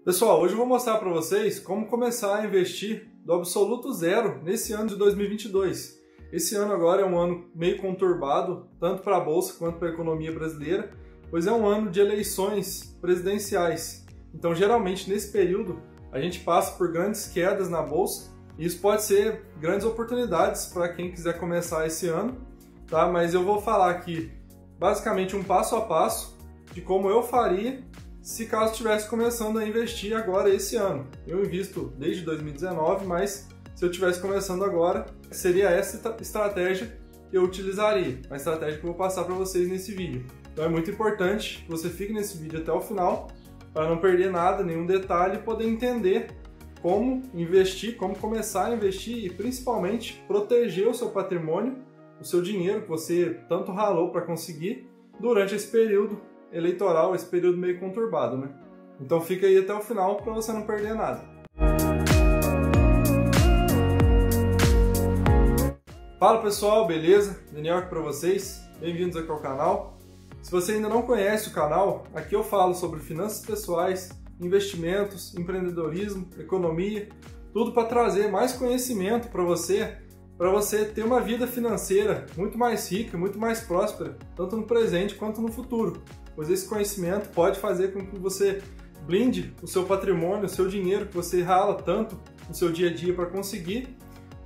Pessoal, hoje eu vou mostrar para vocês como começar a investir do absoluto zero nesse ano de 2022. Esse ano agora é um ano meio conturbado, tanto para a Bolsa quanto para a economia brasileira, pois é um ano de eleições presidenciais. Então, geralmente, nesse período, a gente passa por grandes quedas na Bolsa e isso pode ser grandes oportunidades para quem quiser começar esse ano, tá? Mas eu vou falar aqui, basicamente, um passo a passo de como eu faria se caso estivesse começando a investir agora esse ano. Eu invisto desde 2019, mas se eu estivesse começando agora, seria essa estratégia que eu utilizaria, a estratégia que eu vou passar para vocês nesse vídeo. Então é muito importante que você fique nesse vídeo até o final, para não perder nada, nenhum detalhe, e poder entender como investir, como começar a investir e principalmente proteger o seu patrimônio, o seu dinheiro que você tanto ralou para conseguir durante esse período eleitoral, esse período meio conturbado, né? Então fica aí até o final para você não perder nada. Fala pessoal, beleza? Daniel aqui para vocês, bem-vindos aqui ao canal. Se você ainda não conhece o canal, aqui eu falo sobre finanças pessoais, investimentos, empreendedorismo, economia, tudo para trazer mais conhecimento para você ter uma vida financeira muito mais rica, muito mais próspera, tanto no presente quanto no futuro. Pois esse conhecimento pode fazer com que você blinde o seu patrimônio, o seu dinheiro que você rala tanto no seu dia a dia para conseguir,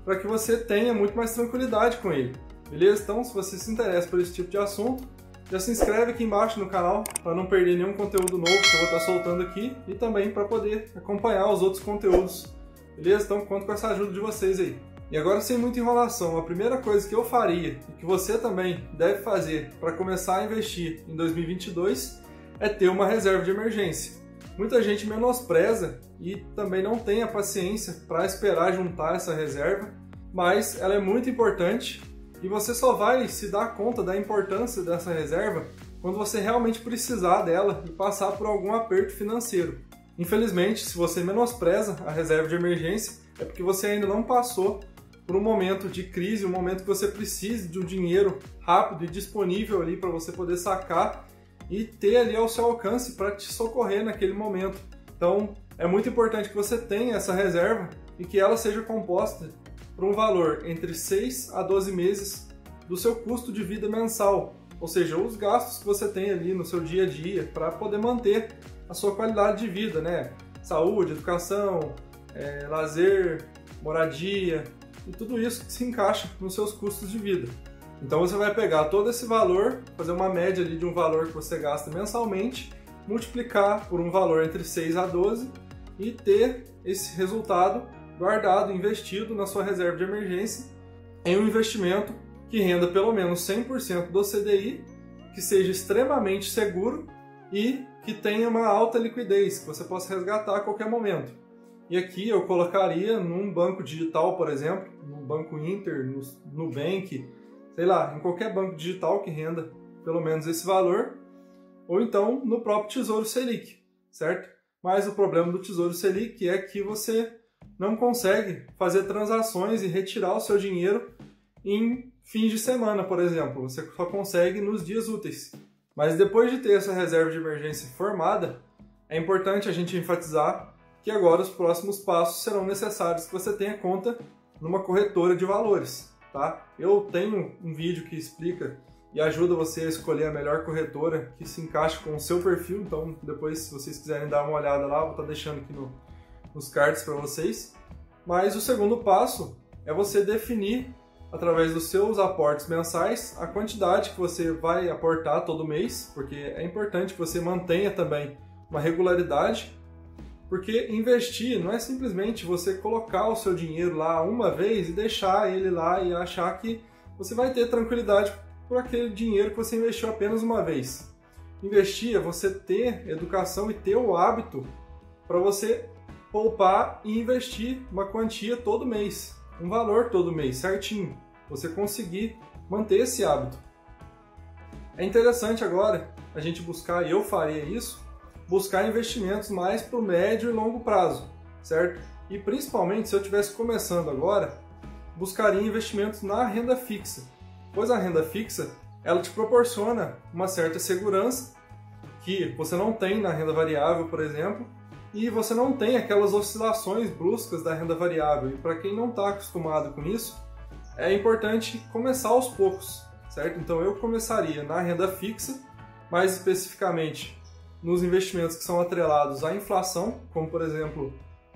para que você tenha muito mais tranquilidade com ele, beleza? Então, se você se interessa por esse tipo de assunto, já se inscreve aqui embaixo no canal para não perder nenhum conteúdo novo que eu vou estar soltando aqui e também para poder acompanhar os outros conteúdos, beleza? Então, conto com essa ajuda de vocês aí. E agora, sem muita enrolação, a primeira coisa que eu faria e que você também deve fazer para começar a investir em 2022 é ter uma reserva de emergência. Muita gente menospreza e também não tem a paciência para esperar juntar essa reserva, mas ela é muito importante e você só vai se dar conta da importância dessa reserva quando você realmente precisar dela e passar por algum aperto financeiro. Infelizmente, se você menospreza a reserva de emergência, é porque você ainda não passou por um momento de crise, um momento que você precise de um dinheiro rápido e disponível ali para você poder sacar e ter ali ao seu alcance para te socorrer naquele momento. Então, é muito importante que você tenha essa reserva e que ela seja composta por um valor entre 6 a 12 meses do seu custo de vida mensal, ou seja, os gastos que você tem ali no seu dia a dia para poder manter a sua qualidade de vida, né? Saúde, educação, lazer, moradia, e tudo isso que se encaixa nos seus custos de vida. Então você vai pegar todo esse valor, fazer uma média ali de um valor que você gasta mensalmente, multiplicar por um valor entre 6 a 12 e ter esse resultado guardado, investido na sua reserva de emergência em um investimento que renda pelo menos 100% do CDI, que seja extremamente seguro e que tenha uma alta liquidez, que você possa resgatar a qualquer momento. E aqui eu colocaria num banco digital, por exemplo, no Banco Inter, no Nubank, sei lá, em qualquer banco digital que renda pelo menos esse valor, ou então no próprio Tesouro Selic, certo? Mas o problema do Tesouro Selic é que você não consegue fazer transações e retirar o seu dinheiro em fins de semana, por exemplo. Você só consegue nos dias úteis. Mas depois de ter essa reserva de emergência formada, é importante a gente enfatizar que agora os próximos passos serão necessários que você tenha conta numa corretora de valores, tá? Eu tenho um vídeo que explica e ajuda você a escolher a melhor corretora que se encaixe com o seu perfil, então depois, se vocês quiserem dar uma olhada lá, eu vou estar deixando aqui nos cards para vocês. Mas o segundo passo é você definir, através dos seus aportes mensais, a quantidade que você vai aportar todo mês, porque é importante que você mantenha também uma regularidade. Porque investir não é simplesmente você colocar o seu dinheiro lá uma vez e deixar ele lá e achar que você vai ter tranquilidade por aquele dinheiro que você investiu apenas uma vez. Investir é você ter educação e ter o hábito para você poupar e investir uma quantia todo mês, um valor todo mês, certinho. Você conseguir manter esse hábito. É interessante agora a gente buscar, e eu faria isso, buscar investimentos mais para o médio e longo prazo, certo? E principalmente se eu estivesse começando agora, buscaria investimentos na renda fixa, pois a renda fixa ela te proporciona uma certa segurança que você não tem na renda variável, por exemplo, e você não tem aquelas oscilações bruscas da renda variável. E para quem não está acostumado com isso, é importante começar aos poucos, certo? Então eu começaria na renda fixa, mais especificamente nos investimentos que são atrelados à inflação, como por exemplo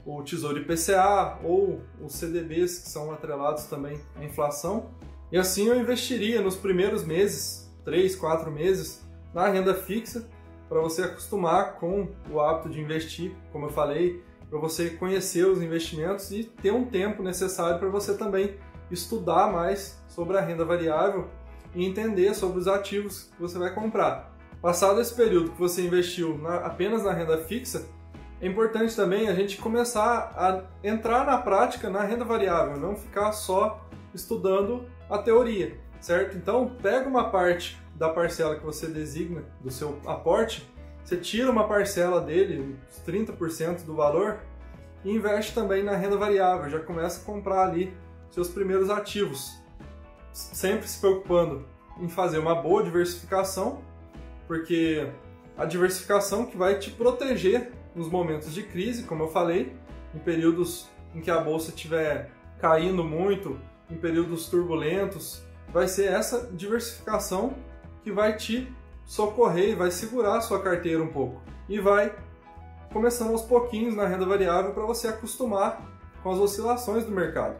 o Tesouro IPCA ou os CDBs que são atrelados também à inflação. E assim eu investiria nos primeiros meses, 3, 4 meses, na renda fixa, para você acostumar com o hábito de investir, como eu falei, para você conhecer os investimentos e ter um tempo necessário para você também estudar mais sobre a renda variável e entender sobre os ativos que você vai comprar. Passado esse período que você investiu apenas na renda fixa, é importante também a gente começar a entrar na prática na renda variável, não ficar só estudando a teoria, certo? Então, pega uma parte da parcela que você designa do seu aporte, você tira uma parcela dele, uns 30% do valor, e investe também na renda variável, já começa a comprar ali seus primeiros ativos, sempre se preocupando em fazer uma boa diversificação, porque a diversificação que vai te proteger nos momentos de crise, como eu falei, em períodos em que a bolsa estiver caindo muito, em períodos turbulentos, vai ser essa diversificação que vai te socorrer e vai segurar a sua carteira um pouco. E vai começando aos pouquinhos na renda variável para você acostumar com as oscilações do mercado.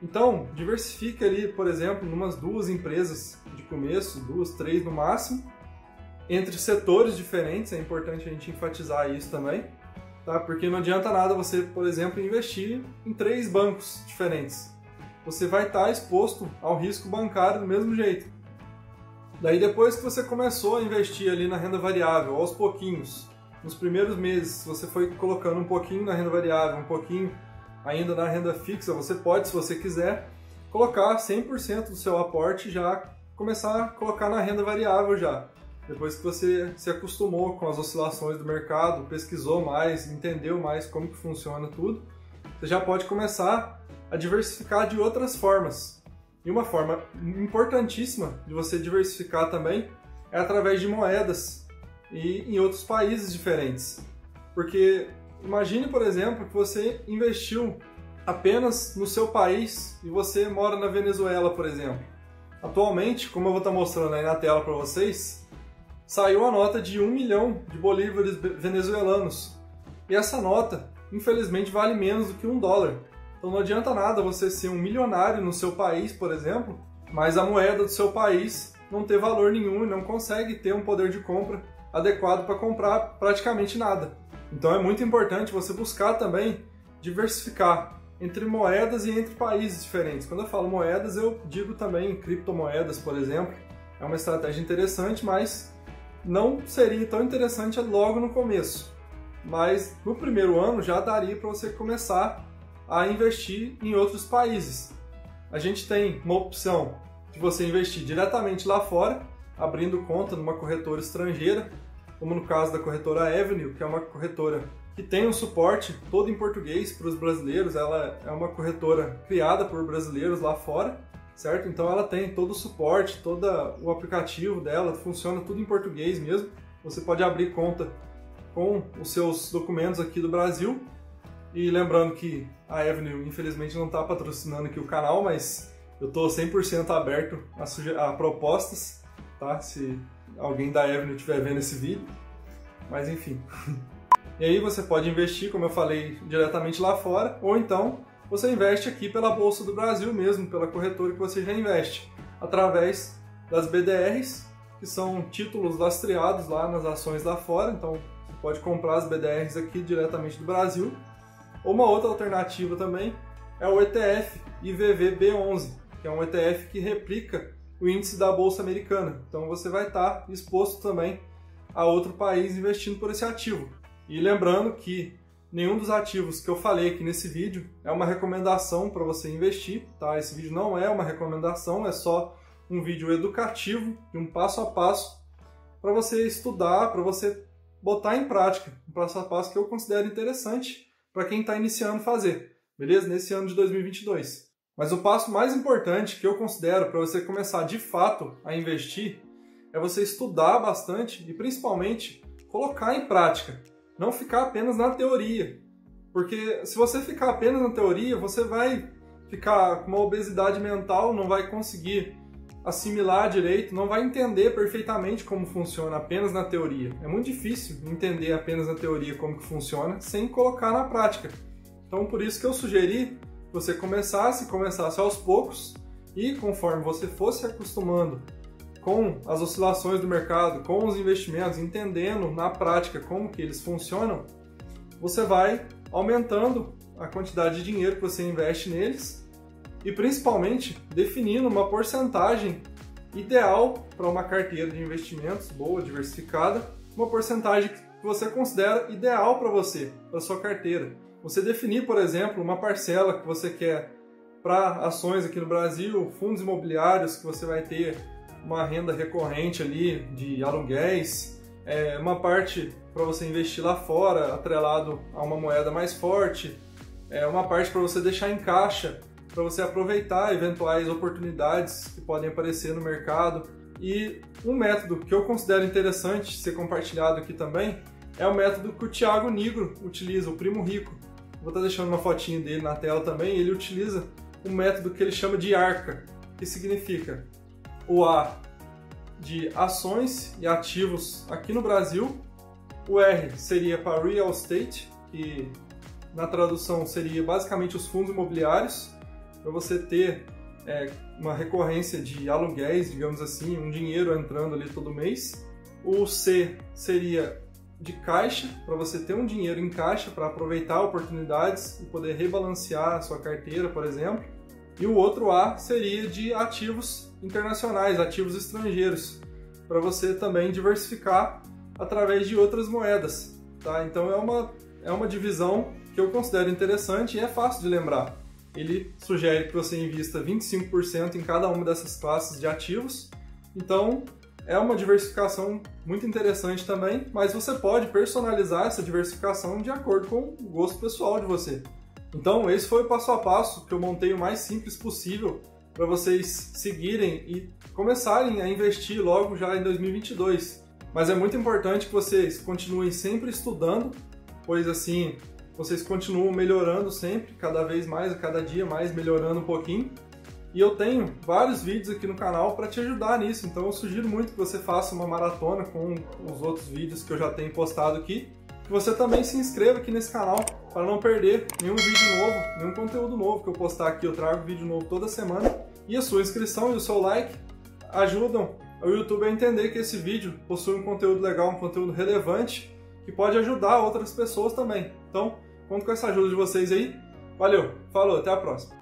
Então, diversifique ali, por exemplo, em umas 2 empresas de começo, 2, 3 no máximo, entre setores diferentes, é importante a gente enfatizar isso também, tá? Porque não adianta nada você, por exemplo, investir em 3 bancos diferentes. Você vai estar exposto ao risco bancário do mesmo jeito. Daí depois que você começou a investir ali na renda variável, aos pouquinhos, nos primeiros meses, você foi colocando um pouquinho na renda variável, um pouquinho ainda na renda fixa, você pode, se você quiser, colocar 100% do seu aporte já, começar a colocar na renda variável já. Depois que você se acostumou com as oscilações do mercado, pesquisou mais, entendeu mais como que funciona tudo, você já pode começar a diversificar de outras formas. E uma forma importantíssima de você diversificar também é através de moedas e em outros países diferentes. Porque imagine, por exemplo, que você investiu apenas no seu país e você mora na Venezuela, por exemplo. Atualmente, como eu vou estar mostrando aí na tela para vocês, saiu a nota de 1 milhão de bolívares venezuelanos. E essa nota, infelizmente, vale menos do que $1. Então não adianta nada você ser um milionário no seu país, por exemplo, mas a moeda do seu país não ter valor nenhum e não consegue ter um poder de compra adequado para comprar praticamente nada. Então é muito importante você buscar também diversificar entre moedas e entre países diferentes. Quando eu falo moedas, eu digo também criptomoedas, por exemplo. É uma estratégia interessante, mas não seria tão interessante logo no começo. Mas no primeiro ano já daria para você começar a investir em outros países. A gente tem uma opção de você investir diretamente lá fora, abrindo conta numa corretora estrangeira, como no caso da corretora Avenue, que é uma corretora que tem um suporte todo em português para os brasileiros. Ela é uma corretora criada por brasileiros lá fora, certo? Então ela tem todo o suporte, todo o aplicativo dela, funciona tudo em português mesmo. Você pode abrir conta com os seus documentos aqui do Brasil. E lembrando que a Avenue, infelizmente, não está patrocinando aqui o canal, mas eu estou 100% aberto a propostas, tá? Se alguém da Avenue estiver vendo esse vídeo. Mas enfim. E aí você pode investir, como eu falei, diretamente lá fora, ou então você investe aqui pela Bolsa do Brasil mesmo, pela corretora que você já investe, através das BDRs, que são títulos lastreados lá nas ações lá fora. Então você pode comprar as BDRs aqui diretamente do Brasil. Ou uma outra alternativa também é o ETF IVVB11, que é um ETF que replica o índice da Bolsa Americana. Então você vai estar exposto também a outro país investindo por esse ativo. E lembrando que nenhum dos ativos que eu falei aqui nesse vídeo é uma recomendação para você investir, tá? Esse vídeo não é uma recomendação, é só um vídeo educativo, de um passo a passo, para você estudar, para você botar em prática, um passo a passo que eu considero interessante para quem está iniciando a fazer, beleza? Nesse ano de 2022. Mas o passo mais importante que eu considero para você começar de fato a investir é você estudar bastante e principalmente colocar em prática. não ficar apenas na teoria. Porque se você ficar apenas na teoria, você vai ficar com uma obesidade mental, não vai conseguir assimilar direito, não vai entender perfeitamente como funciona apenas na teoria. É muito difícil entender apenas na teoria como que funciona sem colocar na prática. Então por isso que eu sugeri que você começasse aos poucos e conforme você fosse acostumando com as oscilações do mercado, com os investimentos, entendendo na prática como que eles funcionam, você vai aumentando a quantidade de dinheiro que você investe neles e principalmente definindo uma porcentagem ideal para uma carteira de investimentos boa, diversificada, uma porcentagem que você considera ideal para você, para sua carteira. Você definir, por exemplo, uma parcela que você quer para ações aqui no Brasil, fundos imobiliários que você vai ter uma renda recorrente ali de aluguéis, uma parte para você investir lá fora, atrelado a uma moeda mais forte, uma parte para você deixar em caixa, para você aproveitar eventuais oportunidades que podem aparecer no mercado. E um método que eu considero interessante ser compartilhado aqui também é o método que o Thiago Nigro utiliza, o Primo Rico. Vou estar deixando uma fotinho dele na tela também. Ele utiliza um método que ele chama de ARCA, que significa o A de ações e ativos aqui no Brasil, o R seria para Real Estate, que na tradução seria basicamente os fundos imobiliários, para você ter uma recorrência de aluguéis, digamos assim, um dinheiro entrando ali todo mês. O C seria de caixa, para você ter um dinheiro em caixa para aproveitar oportunidades e poder rebalancear a sua carteira, por exemplo. E o outro A seria de ativos internacionais, ativos estrangeiros, para você também diversificar através de outras moedas. Tá? Então é uma divisão que eu considero interessante e é fácil de lembrar. Ele sugere que você invista 25% em cada uma dessas classes de ativos. Então é uma diversificação muito interessante também, mas você pode personalizar essa diversificação de acordo com o gosto pessoal de você. Então esse foi o passo a passo que eu montei o mais simples possível para vocês seguirem e começarem a investir logo já em 2022. Mas é muito importante que vocês continuem sempre estudando, pois assim vocês continuam melhorando sempre, cada vez mais, a cada dia mais, melhorando um pouquinho. E eu tenho vários vídeos aqui no canal para te ajudar nisso, então eu sugiro muito que você faça uma maratona com os outros vídeos que eu já tenho postado aqui. Que você também se inscreva aqui nesse canal para não perder nenhum vídeo novo, nenhum conteúdo novo que eu postar aqui. Eu trago vídeo novo toda semana. E a sua inscrição e o seu like ajudam o YouTube a entender que esse vídeo possui um conteúdo legal, um conteúdo relevante, que pode ajudar outras pessoas também. Então, conto com essa ajuda de vocês aí. Valeu, falou, até a próxima.